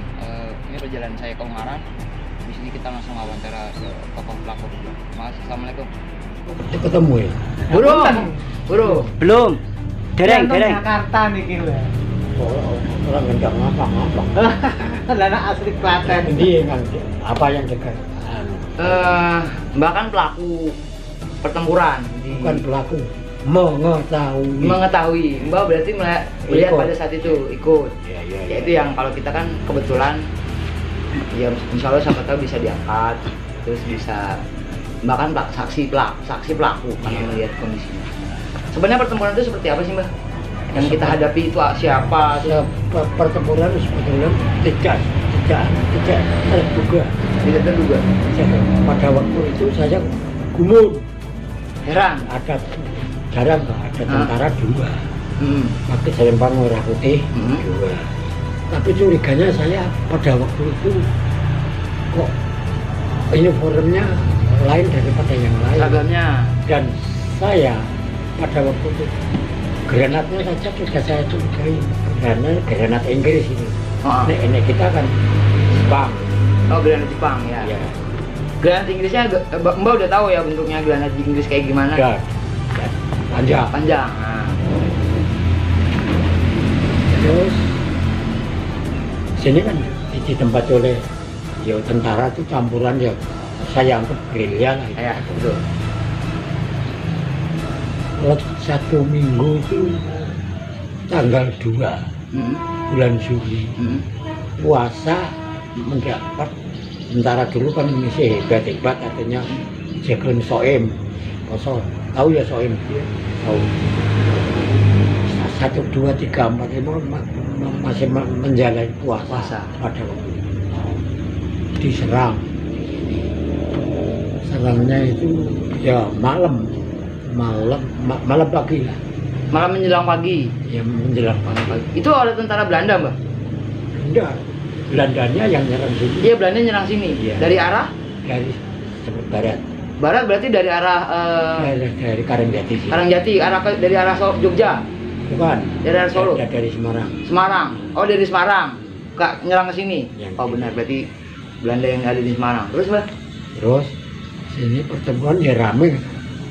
Ini perjalanan saya ke Ungaran. Di sini kita langsung wawancara ke tokoh pelaku. Mas, assalamualaikum. Ketemu ya? Belum. Dereng. Jakarta nih kira. Orang nggak ngapa-ngapa. Lana asli Klaten. Ini kan apa yang dekat? Mbak kan pelaku pertempuran. Bukan pelaku, Mengetahui. Mbak berarti melihat Ikut. pada saat itu ikut. Ya itu yang kalau kita kan kebetulan ya insya Allah siapa tahu bisa diangkat, terus bisa bahkan saksi pelaku karena melihat kondisinya. Sebenarnya pertempuran itu seperti apa sih Mbak? Yang kita hadapi itu siapa? Pertempuran sebetulnya tidak terduga. Tidak terduga. Pada waktu itu saya gumun, Heran. ada jarang ada tentara dua. Pakai selempang merah putih dua. Tapi curiganya saya pada waktu itu kok uniformnya lain daripada yang lain. Seragamnya. Dan saya pada waktu itu granatnya saja sudah saya curigai, granat Inggris ini. Ini kita kan Jepang. Oh, granat Jepang ya. Ya. Granat Inggrisnya Mbak udah tahu ya bentuknya granat Inggris kayak gimana? Dan panjang. Panjang. Nah. Terus sini kan ditempati oleh ya tentara itu campuran ya saya anggap gerilya lah. Ya, betul. Satu minggu itu tanggal 2 bulan Juli puasa mendapat tentara dulu kan misi hebat artinya Jeklin Soem kosong tahu ya Soem tahu 1, 2, 3, 4 masih menjalani puasa pada waktu itu diserang serangnya itu ya malam pagi lah. Malam menjelang pagi. Ya menjelang pagi. Itu ada tentara Belanda, Mbak? Enggak. Belandanya yang nyerang sini. Iya, Belanda nyerang sini. Iya. Dari arah? Dari barat. Barat berarti dari arah Dari Karangjati sih. Karangjati, dari arah Jogja. Bukan. Dari arah Solo. Dari Semarang. Semarang. Oh, dari Semarang. Kak nyerang ke sini. Yang Oh, sini. benar. Berarti Belanda yang ada di Semarang. Terus, Mbak? Terus sini pertemuan ya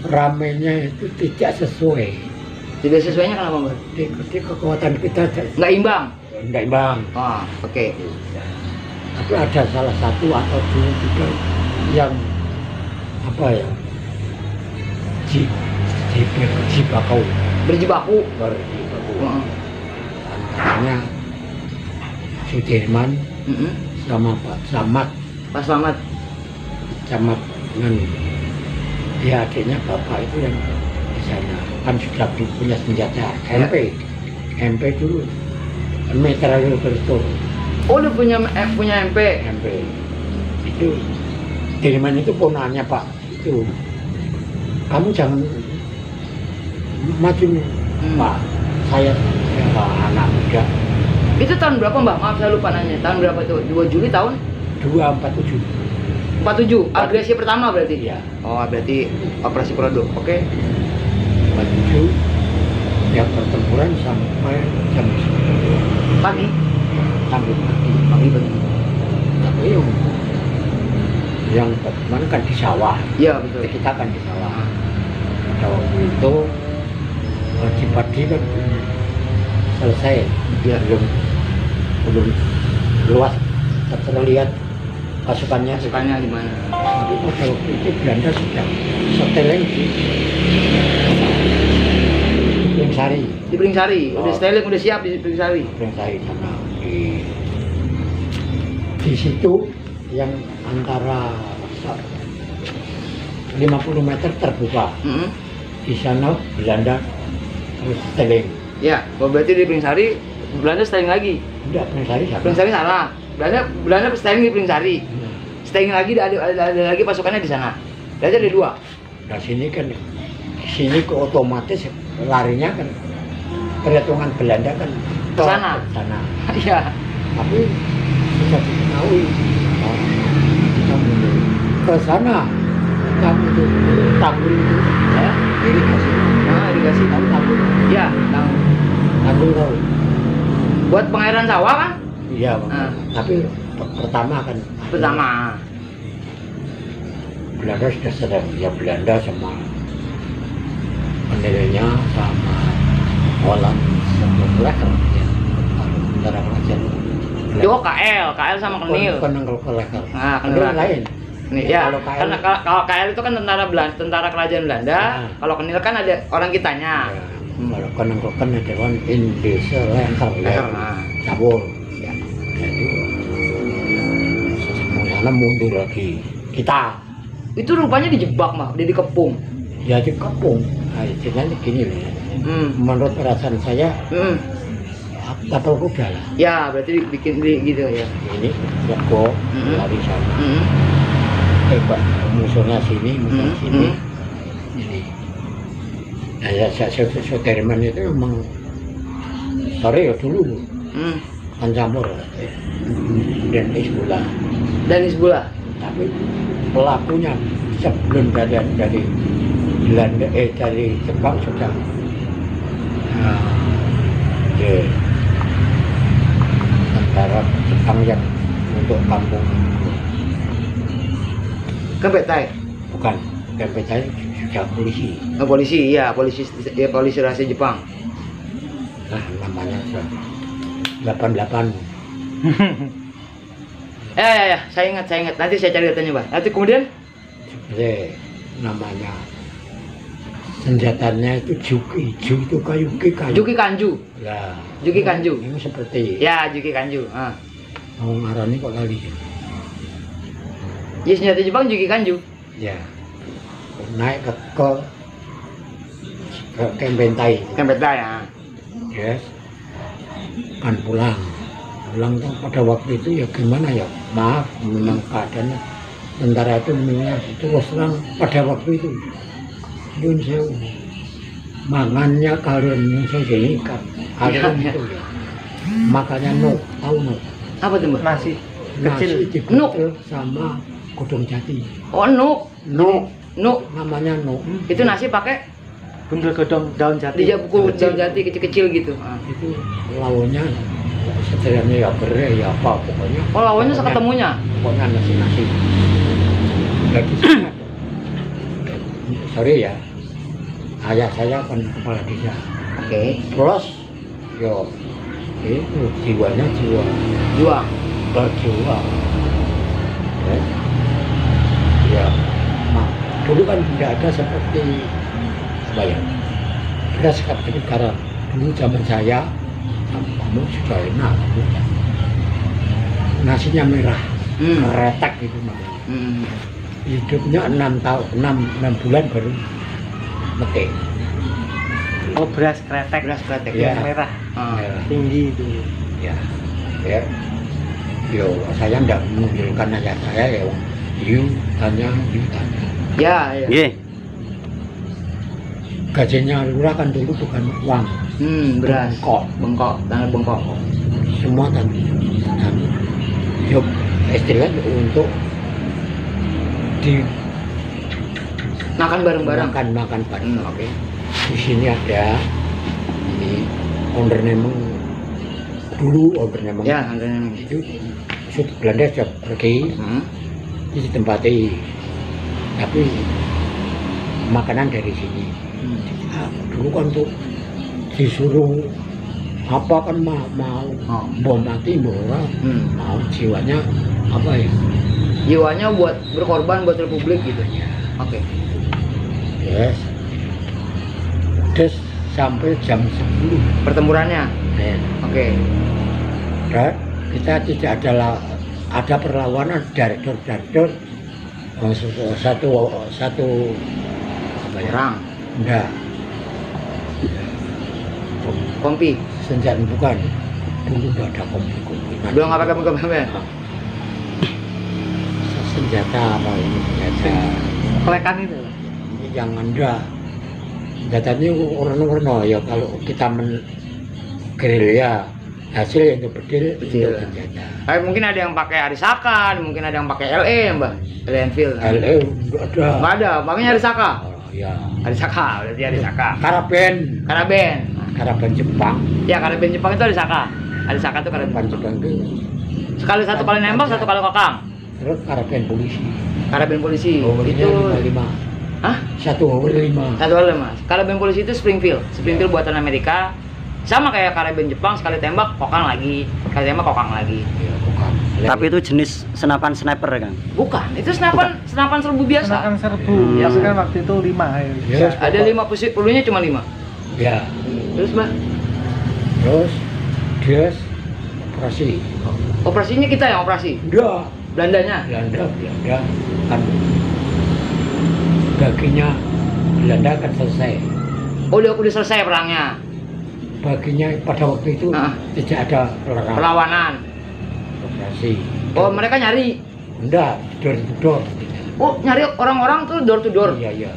ramenya itu tidak sesuai. Tidak sesuainya kenapa, Mbak? Di kekuatan kita Nggak imbang. enggak imbang. Oh, oke. Tapi ada salah satu atau dua juga yang apa ya jibakau Berjibaku. antaranya Sudirman sama Pak Samad Pak Slamet. sama dengan ya adiknya bapak itu yang di sana kan sudah punya senjata MP dulu Meteor Berto Oh, udah punya MP. MP itu kiriman itu ponanya Pak itu kamu jangan maju Pak saya anak muda Itu tahun berapa, Mbak? Maaf saya lupa nanya. Tahun berapa itu? 2 Juli tahun 247 47. Agresi pertama berarti? Iya. Oh, berarti operasi produk. Oke. 47 ya pertempuran sampai jam 10 Pagi. sampai pagi Pagi betul. tapi yang kemarin kan di sawah Iya, betul. kita kan di sawah pada waktu itu padi kan selesai Iya. belum luas terlihat pasukannya Pasukannya gimana? tapi pada waktu itu Belanda sudah seteleng di Pringsari Di Pringsari. Udah Oh. styling, udah siap di Pringsari. Pringsari sana di situ yang antara 50 meter terbuka di sana Belanda terus seteleng Ya, oh, berarti di Pringsari Belanda styling lagi. udah Pringsari sana Pringsari salah. Belanda styling di Pringsari. Styling lagi ada lagi pasukannya di sana. Berarti ada 2. nah sini kan sini ke otomatis larinya kan perhitungan Belanda kan Ke sana. sana Iya. tapi sudah diketahui kita mulai ke sana kamu itu tanggul itu Ya. irigasi Nah, dikasih tahu tanggul Iya, tahu. tanggul tahu Buat pengairan sawah kan? ya. Ah. Tapi pertama kan Pertama. Belanda sudah sering, ya Belanda sama penilainya sama Holland sama Lekker ya. Tentara kerajaan. Oh KL sama Kenil. Kenil ke Lekker. Nah, Kenil Kenil lain. Nih, ya, Kalau KL karena kalau KL itu kan tentara Belanda, tentara kerajaan Belanda. Nah. Kalau Kenil kan ada orang kitanya. Ya, kalau Kenil ada kan Indonesia Lekker ya. Lekker, nah. Cabur. Ya. Jadi semuanya mundur lagi. Kita Itu rupanya dijebak mah, dia dikepung. ya dikepung. Nah, istilahnya gini loh. Menurut perasaan saya kapal kuda lah. Ya, berarti bikin gitu ya. Ini jago dari sana. Pak musuhnya sini, musuhnya sini. Ini. Nah ya Sudirman itu memang sorry ya dulu kan campur dan Hizbullah. Dan Hizbullah. Tapi pelakunya sebelum dari Belanda dari Jepang sudah tentara Jepang yang untuk kampung Kepetai. bukan Kepetai sudah polisi. Oh, polisi, iya, polisi rahasia Jepang. Nah namanya 88. Ya, saya ingat. Nanti saya cari datanya, Pak. Nanti kemudian Sebenarnya namanya senjatanya itu Juki. Ju itu kayu. Juki Kanju. Ya. Juki Kanju. Ini seperti Ya, Juki Kanju. mau ngarani kok lali. Ya, senjata Jepang Juki Kanju. Ya. Naik ke Kempentai. Kepetai ya. Yes. Kan pulang tuh pada waktu itu ya gimana ya, maaf memang keadaannya tentara itu memang itu terang pada waktu itu Yun Sewu makannya kalian saya jadi kalian Ya. itu ya makanya tahu Apa tuh, Mbak? Nasi kecil. nasi dikutil sama godong jati Oh, nuk. namanya Itu nasi pakai Bundel godong daun jati. dijabuk daun jati kecil-kecil gitu. itu lawannya sederhananya ya berai ya apa pokoknya Oh, lawannya seketemunya. pokoknya nasi lagi sorry ya ayah saya kan kepala desa Oke. terus yo itu jiwanya jiwa Juang. berjiwa ya dulu kan tidak ada seperti apa ya ada seperti sekarang dulu zaman saya kamu sudah enak nasinya merah retak gitu namanya hidupnya 6 bulan baru metik. Oh, beras kretek. Beras kretek ya. Yang merah. Merah. Tinggi itu. Ya yo saya tidak menunjukkan ayah saya ya you tanya. Ya. Gajinya lurah kan dulu bukan uang Beras. Bengkok, tanah bengkok. semua dan yuk istilahnya untuk di Makan bareng-bareng. makan bareng. Oke. Di sini ada ini ownernya dulu ownernya Ya, antara itu sudah Belanda sudah pergi ditempati tapi makanan dari sini dulu kan tuh disuruh apa kan mau bom mati mau jiwanya apa ya Jiwanya buat berkorban buat Republik gitu. Oke. yes terus sampai jam 10 Pertempurannya. ya. Oke. Dan kita tidak ada perlawanan dari satu apa ya? Perang. Enggak Kompi. senjata bukan dulu enggak ada kompi. Belum nggak pakai kompi. Senjata apa ini senjata Kelekan itu. yang ada senjatanya warna-warna ya kalau kita gerilya hasil yang bedil itu Bedil. senjata. Mungkin ada yang pakai Arisaka, mungkin ada yang pakai LE ya, Mbak. LE Enfield. LE enggak ada. Nggak ada, makanya Arisaka. Oh, ya. Arisaka, berarti Arisaka. Karaben Karaben. Jepang. Ya, Karaben Jepang itu Arisaka. Arisaka itu Karaben Jepang itu Satu kali nembak, satu kali kokang. Terus karabin polisi. Karabin polisi. Howernya Itu 55. Hah? 1 hower 5. Satu kali mas. Karabin polisi itu Springfield buatan Amerika. Sama kayak karabin Jepang, sekali tembak kokang lagi, sekali tembak kokang lagi. Ya, bukan. Tapi itu jenis senapan sniper ya, Kang? Bukan, itu senapan serbu biasa. Senapan serbu. Ya. Biasa kan waktu itu 5 Ya, Ada 5 pelurunya cuma 5. Ya. Terus Mbak, Terus dia operasi. operasinya kita yang operasi. Enggak. Belandanya. Belanda kan baginya Belanda kan selesai. Oh, udah selesai perangnya. Baginya pada waktu itu tidak ada Perlawanan. operasi. Oh, mereka nyari. Enggak, door to door. Oh, nyari orang-orang tuh door to door. Iya, iya.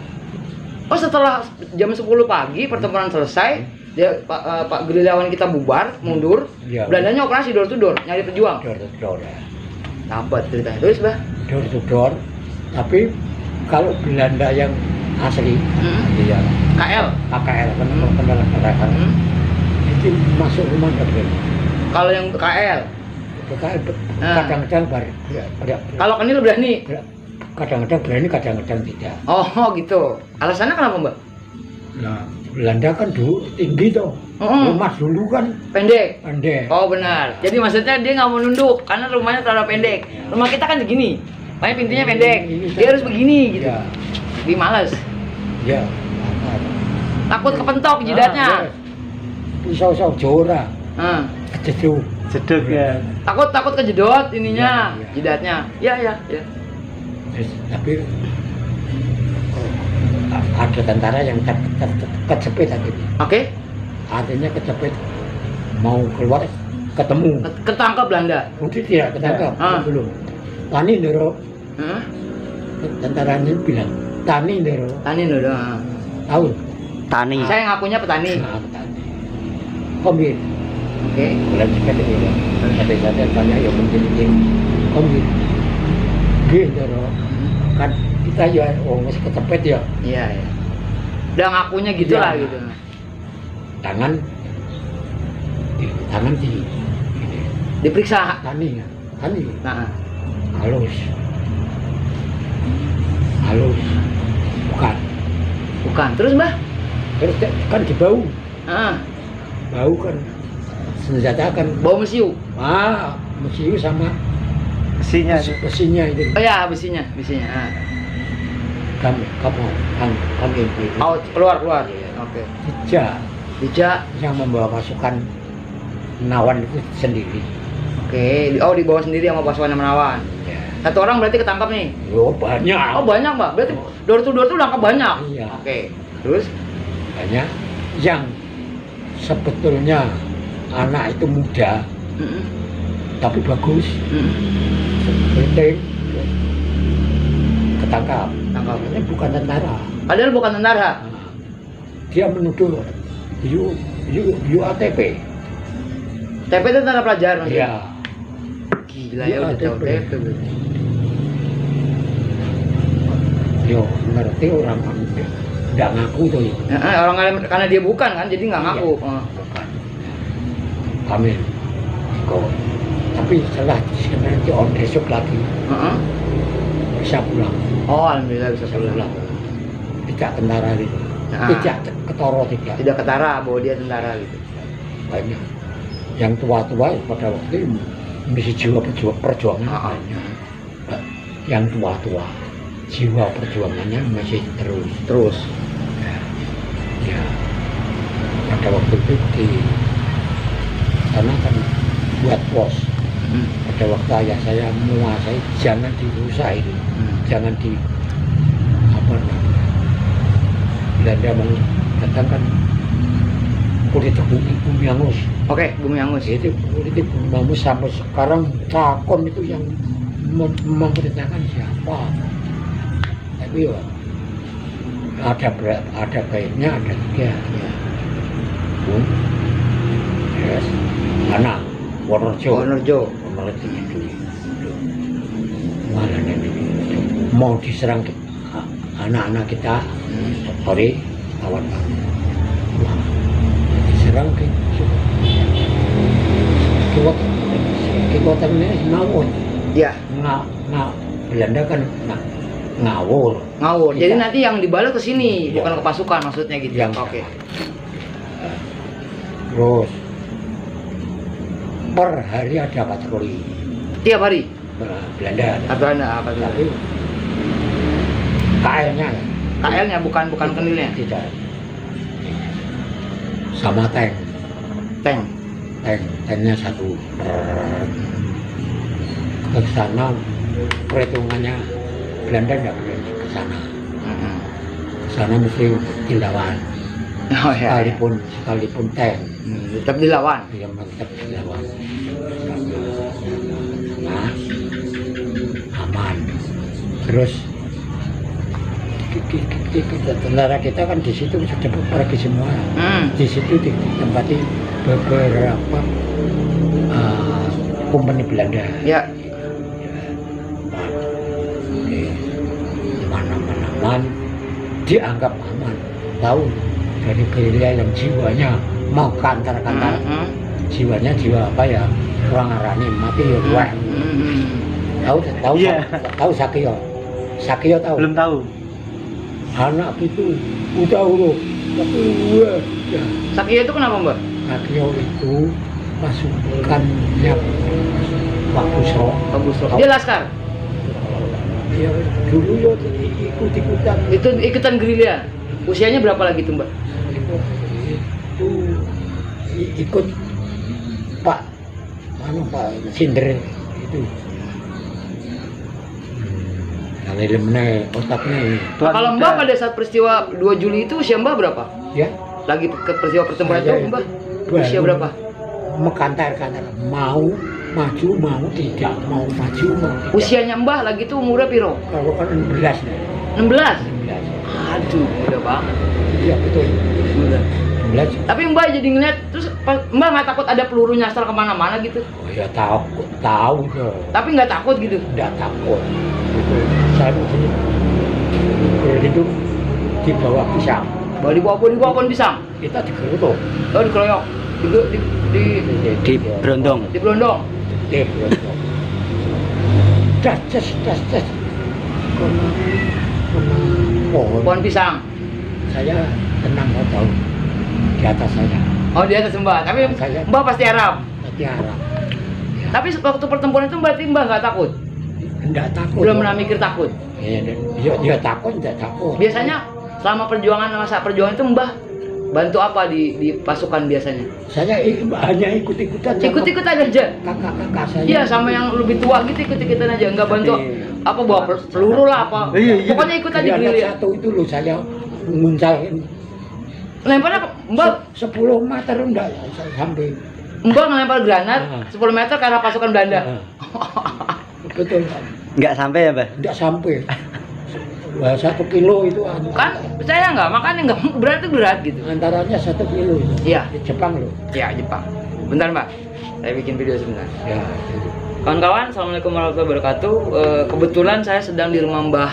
Oh, setelah jam 10 pagi pertempuran selesai, dia Pak gerilyawan kita bubar, mundur. Iya. Belandanya operasi door to door, nyari pejuang. Door to door ya. Dapat ceritanya. Terus, Mbak? Door to door. Tapi kalau Belanda yang asli, iya, KL. KKL kan kendaraan itu masuk rumah nggak berani. Kalau yang KL. KKL kadang-kadang Kalau Kenil berani. kadang-kadang berani, kadang-kadang tidak. Oh, gitu. Alasannya kenapa, Mbak? Nah, Belanda kan dulu tinggi tuh. Rumah dulu kan Pendek. pendek. Oh, benar. Jadi maksudnya dia nggak mau nunduk karena rumahnya terlalu pendek. Rumah kita kan segini. Makanya pintunya pendek. Dia harus begini gitu. Ya, Lebih males. ya. Takut kepentok jidatnya. Pisau-pisau jora, Nah, kejeduk. jeduk ya. takut kejedot ininya, Iya, iya. jidatnya. Ya. Terus, tapi ada tentara yang kecepit tadi. Oke. Artinya kecepit mau keluar ketemu. Ketangkap Belanda. Udah tidak ketangkap, belum. Tani Ndoro, Hah? tentaranya bilang Tani Ndoro, Tani udah. tahu? Tani. Saya ngakunya petani. Nah, Tani. Kombin, Oke. bulan sekian itu ya. Sate-sate banyak yang menjadi kombin. Gih Ndoro, kan kita ya, masih kecepit ya. Iya. Udah ngakunya gitulah Iya. gitu. Tangan di ini, Diperiksa. Tani, Nah, halus, bukan. Terus, Mbah? terus kan di bau Ah, kan senjata kan bau mesiu. mesiu sama Besinya. besinya itu Oh ya, besinya. Ah. kami itu Oh, keluar. Oke. Dijak. yang membawa pasukan Menawan itu sendiri. Oke. Oh, dibawa sendiri sama pasukan Menawan. Ya. Satu orang berarti ketangkap nih. Oh, banyak. Oh, banyak, Mbak. Berarti door to door tuh nangkap banyak. Iya. Oke. Terus? Banyak yang sebetulnya anak itu muda tapi bagus. Penting ketangkap. Tangkap. Ini bukan tentara. Padahal bukan tentara. Dia menuduh UATP. TP itu tentara pelajar maksudnya. Iya. Gila ya, udah tahu TP. TP. berarti. Yo, ngerti orang nggak ngaku tuh ya. Karena dia bukan kan, jadi nggak ngaku. Iya. Bukan. Kami kok. Tapi setelah nanti besok lagi bisa pulang. Oh, alhamdulillah bisa Bisa pulang. pulang. Tidak tentara gitu. Nah. Tidak ketoro tidak. Tidak ketara bahwa dia tentara gitu. Banyak. Yang tua-tua pada waktu itu mesti jiwa perjuangan banyak. Yang tua-tua jiwa perjuangannya masih terus. Ya. Pada waktu itu di sana kan buat pos. Pada waktu ayah saya menguasai, jangan dirusak itu, jangan di apa namanya. Belanda datang kan politik bumi angus. Oke, Bumi Angus. Itu politik bumi angus sampai sekarang takon itu yang memerintahkan siapa. Tapi ya ada baiknya, ada tiga. Ya. Yes. Anak Wonorejo itu mana ini mau diserang anak-anak kita sorry kawan diserang ke kuat kekuatannya ngawur. Ya, Belanda kan ngawur. ngawur. Jadi Kita- nanti yang dibalas ke sini, Iya. bukan ke pasukan maksudnya gitu. Yang- Oke. Terus per hari ada patroli Tiap hari. Belanda. Atau apa tuh? Tapi KL-nya KL-nya bukan kenilnya. tidak. Sama Tank. tanknya satu. Ke sana perhitungannya Belanda nggak boleh ke sana. Mm-mm. Ke sana mesti dilawan. Oh ya. Sekalipun tank. Tetap dilawan. Dia mantap dilawan. Nah, aman. Terus tentara kita kan di situ sudah pergi semua. Di situ ditempati beberapa kompeni Belanda. Ya. Aman, dianggap aman. Tahu dari gerilya yang jiwanya mau kantar-kantar, jiwanya jiwa apa ya? Orang arani mati ya buah. Tahu Iya. tahu Sakio tahu. Belum tahu. Anak itu udah urut, tapi ya. Sakio itu kenapa, Mbak? Sakio itu pasukannya Pak Busro. Bagus. Dia laskar. Ya dulu ya ikut-ikutan. Itu ikutan gerilya. Usianya berapa lagi tuh, Mbak? Itu ikut Pak Sinder itu. Yang ilmunya otaknya ini. Kalau Mbak pada saat peristiwa 2 Juli itu usia Mbak berapa? Ya Lagi ke peristiwa pertempuran Saya itu Mbak baru usia berapa? Mekantar-kantar mau maju mau tidak mau maju mau tidak. Usianya Mbah lagi tuh umurnya piro? Kalau kan 16 nih. 16. 16. Aduh, muda banget. Iya betul. Muda. 16. Tapi Mbak jadi ngeliat terus Mbak nggak takut ada peluru nyasar kemana-mana gitu? Oh ya tahu dong. Tapi nggak takut gitu? Tidak takut. Itu saya mesti berlindung di bawah pisang. Bawa di bawah pohon pisang. Kita digeruduk. Oh dikeroyok. Di Brondong. Di Blondong. Digeruduk. Das. Pohon pisang. Saya tenang nggak tahu di atas saya. Oh di atas Mbak. Tapi Saya- Mbak pasti harap. Tapi harap. Tapi waktu pertempuran itu berarti Mbak nggak takut? Enggak takut. Belum pernah mikir takut? Dia takut, enggak takut. Biasanya selama masa perjuangan itu Mbah bantu apa di pasukan biasanya? Saya hanya ikut-ikutan. sama Ikut-ikutan aja. kakak-kakak saya. Iya sama yang lebih tua gitu ikut-ikutan aja nggak bantu apa bawa peluru lah apa. Iya. Pokoknya ikut aja Di anak gerilya. satu itu loh saya nguncalin Lemparnya Mbak 10 meter enggak sampai. Mbak ngelempar granat Ah. 10 meter ke arah pasukan Belanda. Betul. Nggak sampai ya, Mbak? Enggak sampai. Wah, 1 kilo itu Kan percaya nggak? Makanya nggak berat gitu. antaranya 1 kilo itu. Iya. Di Jepang loh. Ya Jepang. Bentar Mbak, saya bikin video sebentar. Ya. Itu. Kawan-kawan, assalamualaikum warahmatullahi wabarakatuh. Kebetulan saya sedang di rumah Mbah.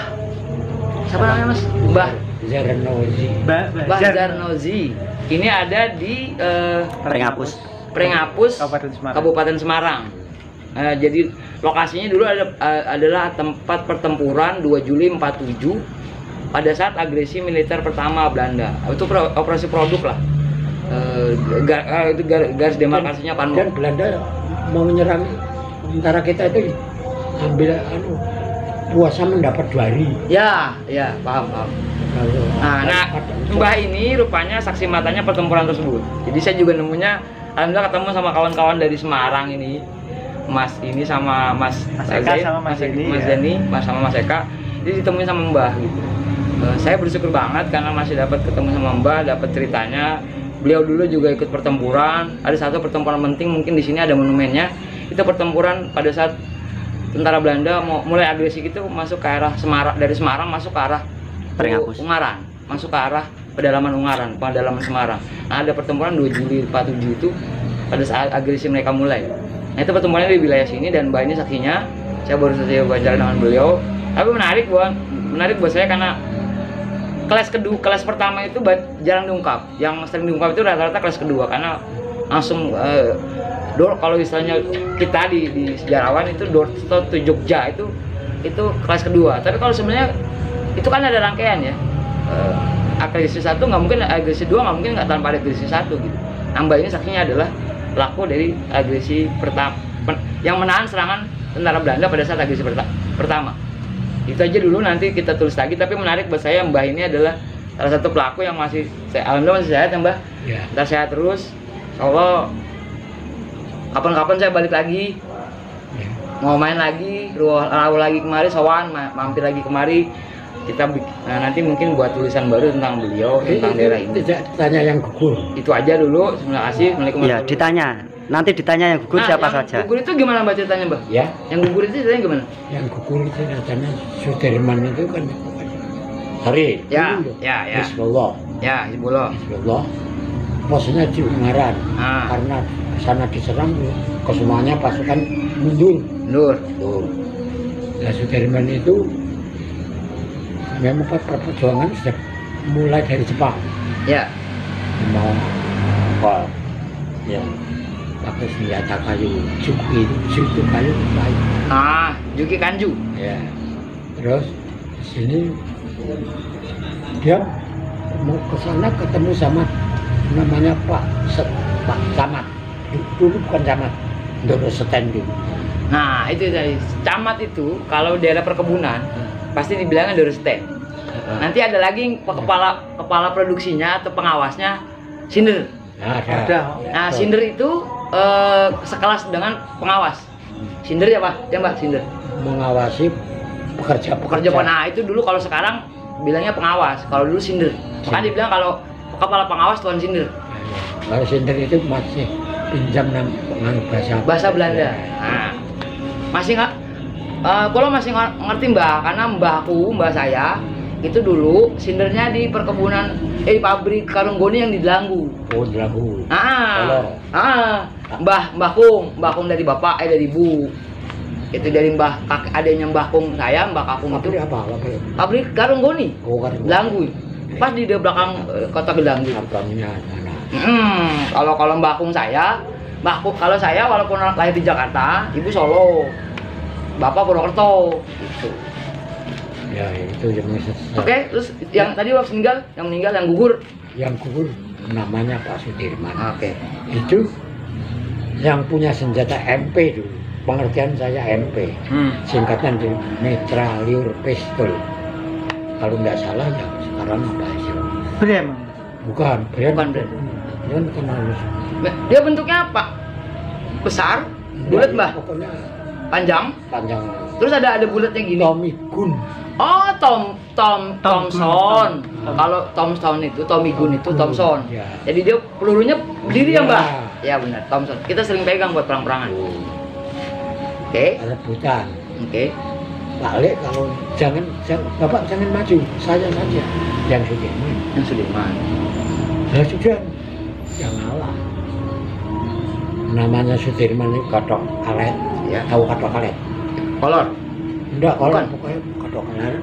Siapa namanya Mas? Mbah Zarnozi. Mbah Zarnozi. Ini ada di Prenghapus. Prenghapus, Kabupaten Semarang. Kabupaten Semarang. Jadi lokasinya dulu adalah tempat pertempuran 2 Juli 47 pada saat agresi militer pertama Belanda. Itu operasi produk lah. Itu garis demarkasinya Dan Panmok. Belanda mau menyerang tentara kita itu ambil puasa mendapat 2 hari. Ya, paham. Kalau Nah, Mbah ini rupanya saksi matanya pertempuran tersebut. Jadi saya juga nemunya, alhamdulillah ketemu sama kawan-kawan dari Semarang ini, Mas ini sama Mas Eka Zain, sama Mas Denny, Mas ya. Denny, sama Mas Eka. Jadi ditemuin sama Mbah gitu. Saya bersyukur banget karena masih dapat ketemu sama Mbah, dapat ceritanya. Beliau dulu juga ikut pertempuran. Ada satu pertempuran penting, mungkin di sini ada monumennya. Itu pertempuran pada saat tentara Belanda mau mulai agresi gitu masuk ke arah Semarang, dari Semarang masuk ke arah Prenghapus. Ungaran, masuk ke arah pedalaman Ungaran, pedalaman Semarang. Nah, ada pertempuran 2 Juli 47 itu pada saat agresi mereka mulai. Nah, itu pertempurannya di wilayah sini dan Mbak ini saksinya. Saya baru saja wawancara dengan beliau. Tapi menarik buat saya karena kelas pertama itu jarang diungkap. Yang sering diungkap itu rata-rata kelas kedua karena langsung Kalau misalnya kita di sejarawan itu doorstop to Jogja itu kelas kedua. Tapi kalau sebenarnya itu kan ada rangkaian ya. Agresi 1 nggak mungkin, agresi 2 nggak mungkin nggak tanpa agresi 1 gitu. Nambah ini saksinya adalah pelaku dari agresi pertama yang menahan serangan tentara Belanda pada saat agresi pertama. Itu aja dulu, nanti kita tulis lagi. Tapi menarik buat saya, Mbah ini adalah salah satu pelaku yang alhamdulillah masih sehat ya Mbah. Ya. Kita sehat terus. Insyaallah kapan-kapan saya balik lagi. Ya. Mau main lagi, rawuh lagi kemari, sowan mampir lagi kemari. Kita nanti mungkin buat tulisan baru tentang beliau, tentang daerah ini. Tidak tanya yang gugur. Itu aja dulu. Terima kasih. Assalamualaikum. Iya, ditanya. Nanti ditanya yang gugur siapa yang saja. Gugur itu gimana Mbak ceritanya Mbak? Ya. Yang gugur itu ceritanya gimana? Yang gugur itu katanya Sudirman itu kan hari. Ya. Hizbullah. Ya, Hizbullah. Hizbullah. Posisinya di Ungaran. Karena sana diserang, kesemuanya pasukan mundur. Mundur. Nah, Sudirman itu memang perjuangan sudah mulai dari Jepang. Ya. Mau apa? Ya, pakai senjata kayu, juki itu kayu. Juki Kanju. Ya. Terus di sini dia mau ke sana ketemu sama namanya Pak Camat. Dulu bukan Camat, Ndoro Seten dulu. Nah, itu tadi. Camat itu kalau daerah perkebunan pasti dibilangnya doorstep. Nanti ada lagi kepala produksinya atau pengawasnya Sinder. Ada. Nah, Sinder itu sekelas dengan pengawas. Sinder ya Pak? Ya Mbak, Sinder. Mengawasi pekerja. Nah, itu dulu, kalau sekarang bilangnya pengawas. Kalau dulu Sinder. Makanya dibilang kalau kepala pengawas Tuan Sinder. Kalau Sinder itu masih pinjam bahasa Belanda. Nah, masih nggak? Kalau masih ngerti Mbah, karena mbah saya itu dulu Sindernya di perkebunan pabrik karung goni yang di Delanggu. Oh, Delanggu. Mbah Kung dari bapak dari ibu. Itu dari adanya Mbah Kung saya, Mbah Kakung itu. Apa? Pabrik karung goni. Oh, karung. Delanggu. Pas di belakang kota Delanggu. Kalau Mbah Kung saya, kalau saya walaupun lahir di Jakarta, ibu Solo. Bapak Purwokerto gitu. Ya, itu yang Oke, terus yang tadi waktu meninggal yang gugur. Yang gugur namanya Pak Sudirman. Oke. Itu yang punya senjata MP dulu. Pengertian saya MP. Singkatan dari Mitrailleur Pistol. Kalau nggak salah ya sekarang apa sih? Brem. Bukan brem. Brem kan harus. Dia bentuknya apa? Besar? Bulat Mbah? Pokoknya panjang. Terus ada bulatnya gini. Tommy Gun. Oh, Thompson. Kalau Thompson itu, Tommy Gun itu Thompson. Ya. Jadi dia pelurunya berdiri ya, Mbak? Ya benar, Thompson. Kita sering pegang buat perang-perangan. Oke. Rebutan. Oke. Balik kalau Bapak jangan maju, saya saja yang Sudirman. Ya sudah, yang ngalah. Namanya Sudirman itu Katok Kalet. Ya. Tahu Katok Kalet? Kolor? Enggak, kolor. Bukan. Pokoknya Katok Kalet.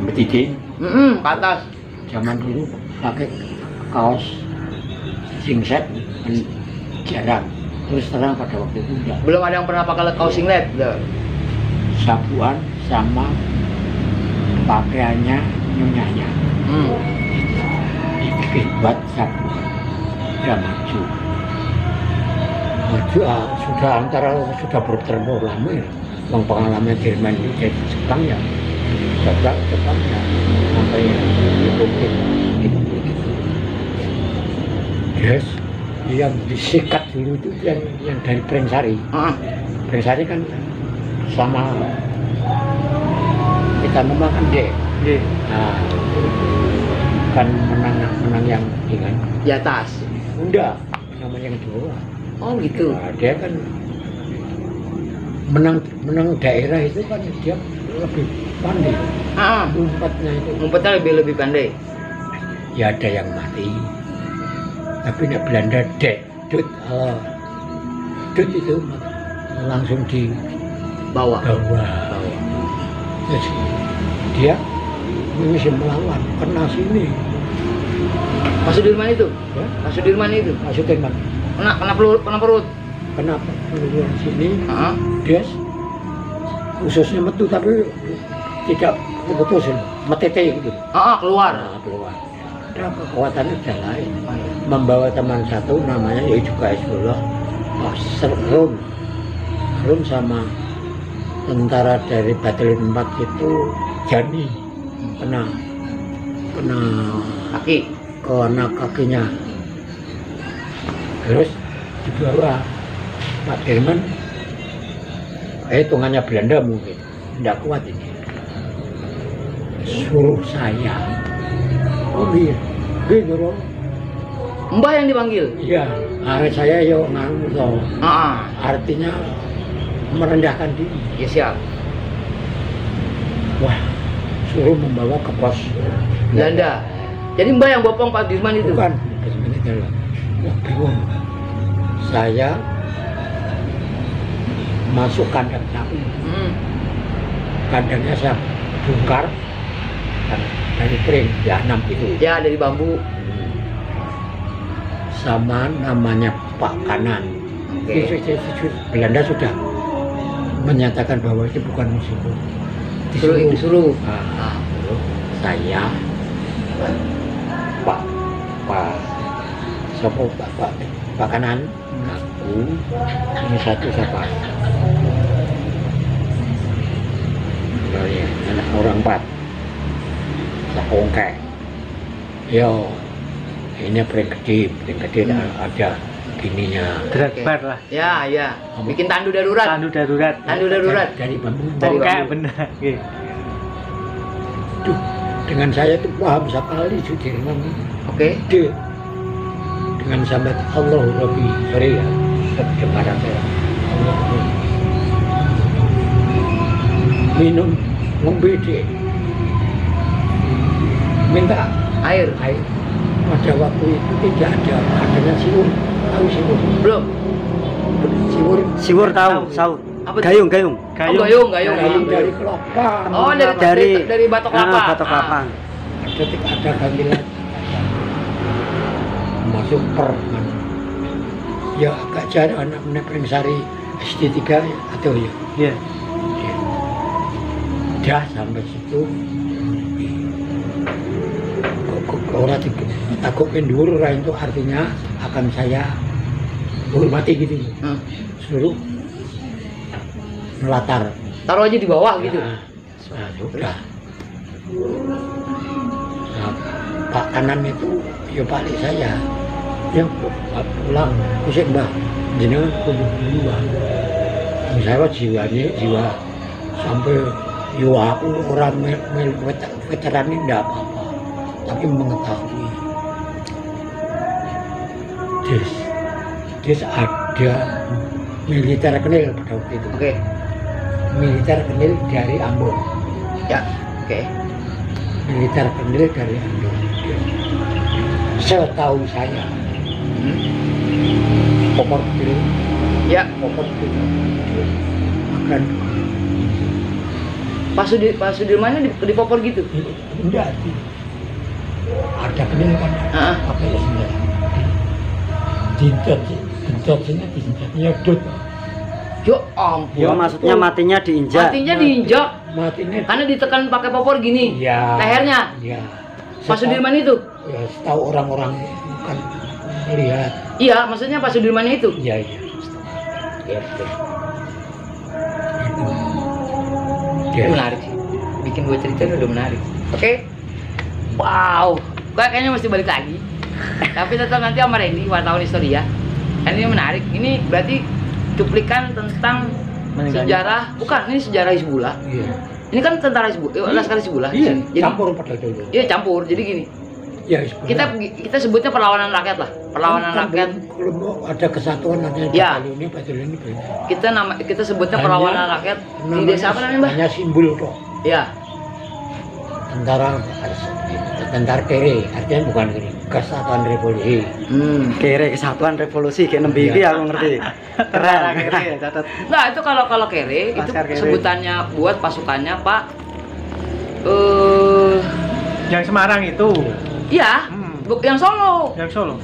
Betiding. Ke atas. Zaman dulu pakai kaos singlet jarang. Terus terang pada waktu itu enggak. Belum ada yang pernah pakai kaos singlet. Sabuan sama pakaiannya nyonyanya. Dibikin buat sabuan. Ya maju. Sudah bertempur lama ya. Bang pengalaman Jerman itu jadi Jepang ya. Jepang ya. Sampai itu. Yes. Yang disikat dulu itu yang dari Prengsari. Prengsari kan sama kita memakan dia. Nah, kan menang yang ringan. Di atas. Enggak, namanya yang dua. Oh gitu. Nah, dia kan menang daerah itu kan dia lebih pandai. Umpatnya lebih pandai. Ya ada yang mati. Tapi nek Belanda dut itu langsung di bawah. Terus dia mesti melawan kena sini. Pak Sudirman itu? Ya? Pak Sudirman itu? Pak Sudirman. Kena perut. Kenapa peluru sini? Heeh. Dia ususnya metu tapi tidak putus, metete gitu. Keluar. Nah, keluar. Ada kekuatannya sudah lain. Membawa teman satu namanya ya juga Hizbullah, Rum sama tentara dari Batalion 4 itu Jani kena Kaki. kakinya. Terus dibawa Pak Dirman, hitungannya Belanda mungkin tidak kuat ini, suruh saya gitu. Mbah yang dipanggil. Iya, saya yo nganu toh. Artinya merendahkan diri. Ya siap. Wah, suruh membawa ke pos Belanda. Jadi Mbah yang bopong Pak Dirman itu? Bukan, sebenarnya. Wah, bingung. Saya masuk kandang sapi. Kandangnya saya bongkar dari kering, ya 6 itu. Ya, dari bambu. Sama namanya Pak Kanan. Oke. Belanda sudah menyatakan bahwa itu bukan musuh. Disuruh. Saya Pak Kanan, aku ini satu siapa? Anak orang 4. Sakongke. Yo, ini paling gede ada gininya. Berat lah. Ya. Bikin tandu darurat. Tandu darurat. Dari bambu. Kayak benar. Duh, dengan saya tuh paham sekali Sudirman. Oke. Dengan sambat Allah Rabbi, sorry ya, kedengaran saya. Allah Rabbi. Minum, ngombe deh. Minta Air. Pada waktu itu tidak adanya siwur. Tahu siwur? Belum. Siwur tahu, saut. Apa itu? Gayung. Gayung. Gayung dari kelapa. Oh, dari batok kelapa. Batok kelapa. Ada gantilan. Masuk per. Ya agak jarang anak Sari SD3 atau ya. Iya. Dah sampai situ. Orang takut pendur itu artinya akan saya hormati gitu. Suruh melatar. Taruh aja di bawah gitu. Nah, sudah. Nah, Pak Kanan itu ya balik saya. Ya pulang, kusik Mbah. Jenengan kudu dulu. Saya jiwa sampai yo aku orang veteran ini enggak apa-apa. Tapi mengetahui des ada militer kenil pada waktu itu. Oke. Militer kenil dari Ambon. Ya. Oke. Militer kenil dari Ambon. Setahu saya. Popor kecil. Ya. Popor kecil. Akan Pak Sudirmannya di popor gitu. enggak. Ada kenil kan, pakai senjata. Dintot sini nyedot. Yo ampun. Ya maksudnya matinya diinjak. Matinya diinjak. Matinya. Karena ditekan pakai popor gini. Ya. Lehernya. Ya. Pak Sudirman itu. Ya, setahu orang-orang kan melihat. Iya, maksudnya Pak Sudirmannya itu. Iya. Itu menarik sih. Bikin gue cerita udah menarik. Oke. Wow. Kayaknya mesti balik lagi. Tapi tetap nanti sama Randy, wartawan historia. Kan ini menarik. Ini berarti cuplikan tentang sejarah. Bukan, ini sejarah Hizbullah. Iya. Ini kan tentara Hizbullah, Laskar Hizbullah. Iya. Jadi, Campur pada dulu. iya campur. Jadi gini. Ya, Kita sebutnya perlawanan rakyat lah. Perlawanan rakyat. Kalau mau ada kesatuan ada Ya. batalion ini. Kita sebutnya perlawanan rakyat di desa apa namanya, Mbak? Hanya simbol kok. Ya. Tentara kere, artinya bukan kere. Kesatuan Revolusi. Kere Kesatuan Revolusi kayak nembe iki aku ngerti. Keren. Catat. Nah, itu kalau kere itu Laskar Kere. sebutannya buat pasukannya Pak Yang Semarang itu. iya, yang Solo. Yang Solo.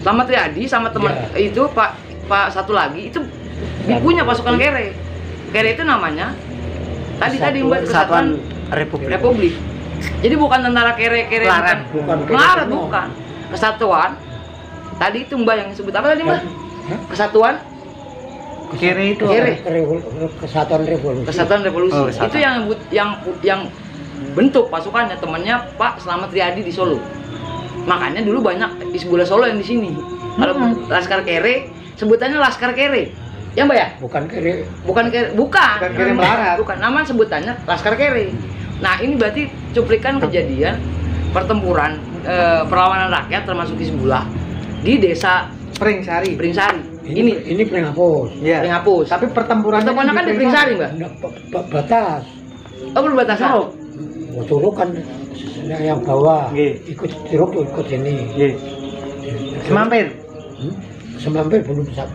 Slamet Riyadi sama teman itu Pak satu lagi itu punya pasukan kere. Kere itu namanya tadi Mbak Kesatuan Republik. Jadi bukan tentara kere melarat bukan. Kesatuan. Tadi itu Mbak yang sebut apa tadi Mbak? Kesatuan Kere itu Kesatuan Revolusi. Kesatuan Revolusi. Oh, kesatuan. Itu yang bentuk pasukannya temannya Pak Slamet Riyadi di Solo. Makanya dulu banyak Hizbullah Solo yang di sini. Kalau Laskar Kere sebutannya Laskar Kere. Ya Mbak ya? Bukan kere. Bukan Kere melarat. Bukan, nama sebutannya Laskar Kere. Nah, ini berarti cuplikan kejadian pertempuran perlawanan rakyat termasuk Hizbullah di desa Pringsari. Ini Prenghapus. Iya. Prenghapus. Tapi pertempurannya kan di Pringsari, Mbak. Batas. Oh, berbatasan. Curug kan yang bawah. Nggih. Ikut curug ikut ini. Nggih. Semampir. Semampir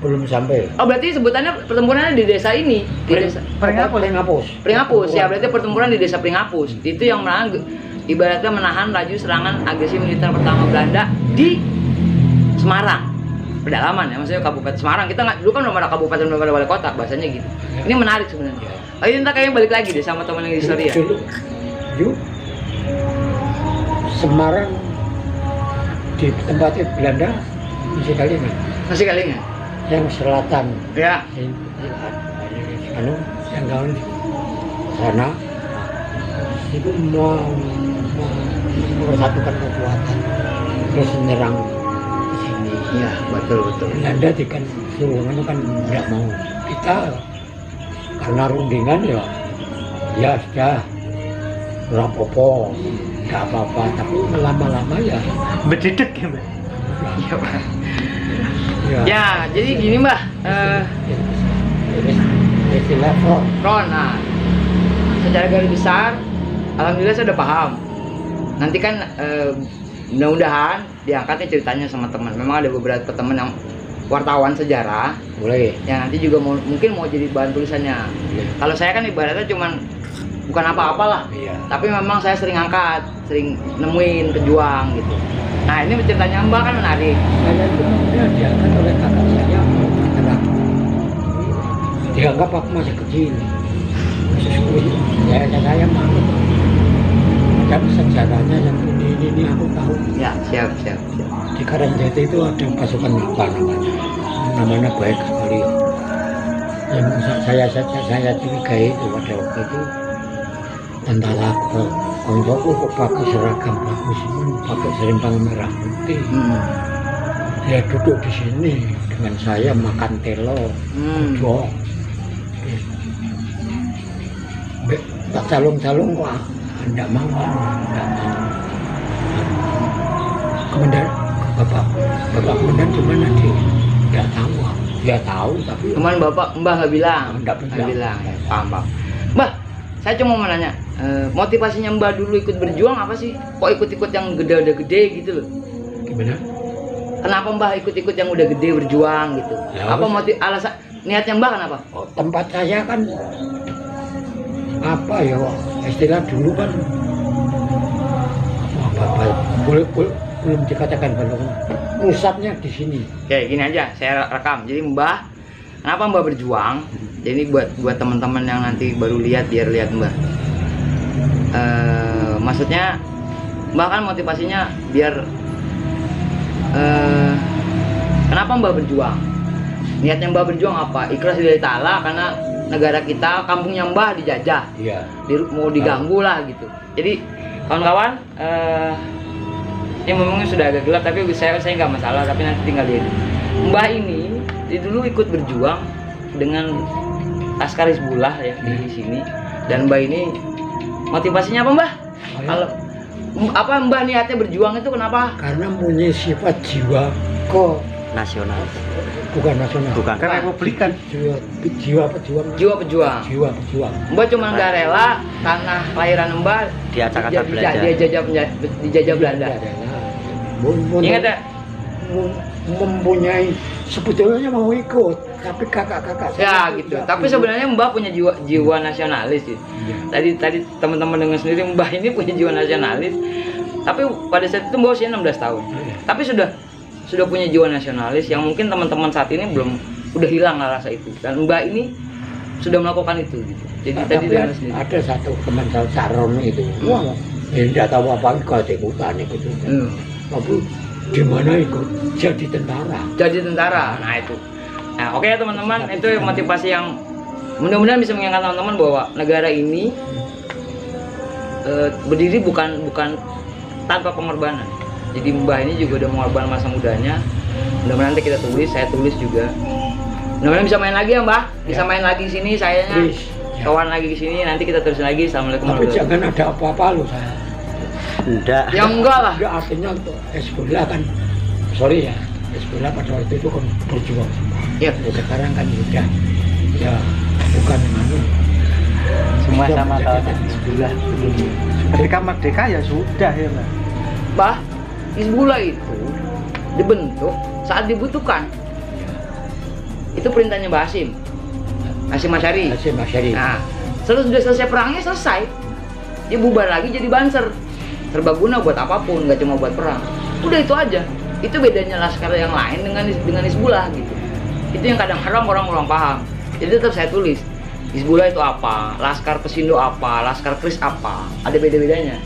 belum sampai. Oh, berarti sebutannya pertempurannya di desa ini, di desa Prenghapus. Ya, berarti pertempuran di desa Prenghapus. Itu yang ibaratnya menahan laju serangan agresi militer pertama Belanda di Semarang. Pedalaman ya, maksudnya Kabupaten Semarang. Kita nggak, dulu kan belum ada kabupaten, belum ada wali kota, bahasanya gitu. Ini menarik sebenarnya. Ayo ntar kayaknya balik lagi deh sama teman yang histori ya. Semarang di tempatnya Belanda masih kali nggak? Masih kali nggak? Yang selatan. Ya. Yang kawan sana itu mau mempersatukan kekuatan terus menyerang ke sini. Iya, betul. Belanda kan suruhan kan tidak mau. Kita karena rundingan ya sudah rapopo, nggak apa-apa. Tapi lama-lama ya Bededek ya Mbak. Iya, Pak. Ya, jadi gini Mbak. Istilah Ron, nah, secara garis besar, alhamdulillah saya udah paham. Nanti kan mudah-mudahan diangkatnya ceritanya sama teman. Memang ada beberapa teman yang wartawan sejarah, boleh. yang nanti juga mungkin mau jadi bahan tulisannya. Kalau saya kan ibaratnya cuman bukan apa-apalah, tapi memang saya sering angkat, sering nemuin pejuang gitu. Nah, ini ceritanya Mbak kan menarik. Saya itu kemudian diangkat oleh kakak saya, dianggap aku masih kecil. Saya malu. Dan sejarahnya yang ini aku tahu. Ya, siap. Di Karangjati itu ada pasukan apa namanya baik sekali. Yang saya curigai itu pada waktu itu tentara koncoku kok pakai seragam bagus, pakai serempang merah putih. Dia duduk di sini dengan saya makan telo, jok. Tak calung-calung kok enggak mau. Komandan, bapak komandan cuma nanti enggak tahu. Dia tahu tapi Cuman Mbak nggak bilang. Nggak bilang. Ya, paham. Mbak, saya cuma mau nanya, motivasinya Mbak dulu ikut berjuang apa sih? Kok ikut-ikut yang gede gitu loh? gimana? Kenapa Mbak ikut-ikut yang udah gede berjuang gitu? Ya, apa alasan niatnya Mbak kenapa? Oh, tempat saya kan apa ya istilah dulu kan belum dikatakan belum pusatnya di sini. Oke, gini aja saya rekam. Jadi Mbak, kenapa Mbak berjuang? Jadi buat teman-teman yang nanti baru lihat biar lihat Mbak. Maksudnya Mbak kan motivasinya biar kenapa Mbak berjuang? Niatnya Mbak berjuang apa? Ikhlas lillahi ta'ala karena negara kita, kampungnya Mbah dijajah. Iya. Mau diganggu lah gitu. Jadi kawan-kawan, ini memangnya sudah agak gelap tapi saya nggak masalah, tapi nanti tinggal lihat. Mbah ini dulu ikut berjuang dengan Laskar Hizbullah ya di sini, dan Mbah ini motivasinya apa Mbah? Kalau apa Mbah niatnya berjuang itu kenapa? Karena punya sifat jiwa Nasional. bukan nasional. Bukan kan republikan. Jiwa pejuang. Mbah cuma nggak rela tanah kelahiran Mbah Diacak-acak Belanda. dijajah Belanda. Ingat ya? Mempunyai sebetulnya mau ikut, tapi kakak-kakak Ya gitu. Tapi sebenarnya Mbah punya jiwa nasionalis gitu. Tadi teman-teman dengar sendiri Mbah ini punya jiwa nasionalis. Tapi pada saat itu Mbah usia 16 tahun. Tapi sudah sudah punya jiwa nasionalis yang mungkin teman-teman saat ini belum, udah hilang lah rasa itu, dan Mbak ini sudah melakukan itu gitu. Jadi Nah, tadi tapi dengan sendiri. ada satu teman saya Saron itu, wah, tidak tahu apa kau ikutan itu. Tapi gimana ikut jadi tentara? Jadi tentara, nah itu. Nah oke ya teman-teman, itu motivasi yang mudah-mudahan bisa mengingatkan teman-teman bahwa negara ini berdiri bukan tanpa pengorbanan. Jadi Mbah ini juga udah mengorbankan masa mudanya. Mudah-mudahan nanti kita tulis, saya tulis juga. Mudah-mudahan bisa main lagi ya Mbah, bisa main lagi sini, sayanya kawan lagi di sini, nanti kita terusin lagi. Assalamualaikum Tapi warahmatullahi jangan ada apa-apa loh saya. Enggak. Ya enggak lah. Ya artinya untuk Hezbollah kan, sorry ya, Hezbollah pada waktu itu kan berjuang semua. Ya. Sekarang kan udah, ya bukan anu. Semua Sudah sama menjadi tahu sebelah. Ketika merdeka ya sudah ya Mbak. Mbah, Hizbullah itu dibentuk saat dibutuhkan. Itu perintahnya Mbah Hasyim Asyari. Hasyim Asyari. Nah, sudah selesai perangnya, selesai, dia bubar lagi jadi banser, serbaguna buat apapun, nggak cuma buat perang. Udah itu aja. Itu bedanya laskar yang lain dengan Hizbullah gitu. Itu yang kadang-kadang orang paham. Jadi tetap saya tulis Hizbullah itu apa, Laskar Pesindo apa, Laskar Kris apa, ada beda-bedanya.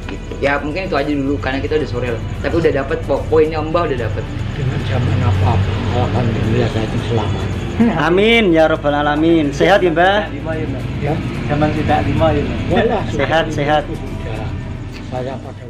Gitu. Ya mungkin itu aja dulu karena kita udah sore lah. Tapi udah dapet poinnya, Mbah udah dapet. Dengan zaman apa-apa, alhamdulillah saya itu selamat. Amin ya rabbal alamin. Sehat ya Mbah? Lima ya Mbak. Ya, Zaman tidak lima ya Mbak. walah, Sehat, sehat. sudah. Saya pada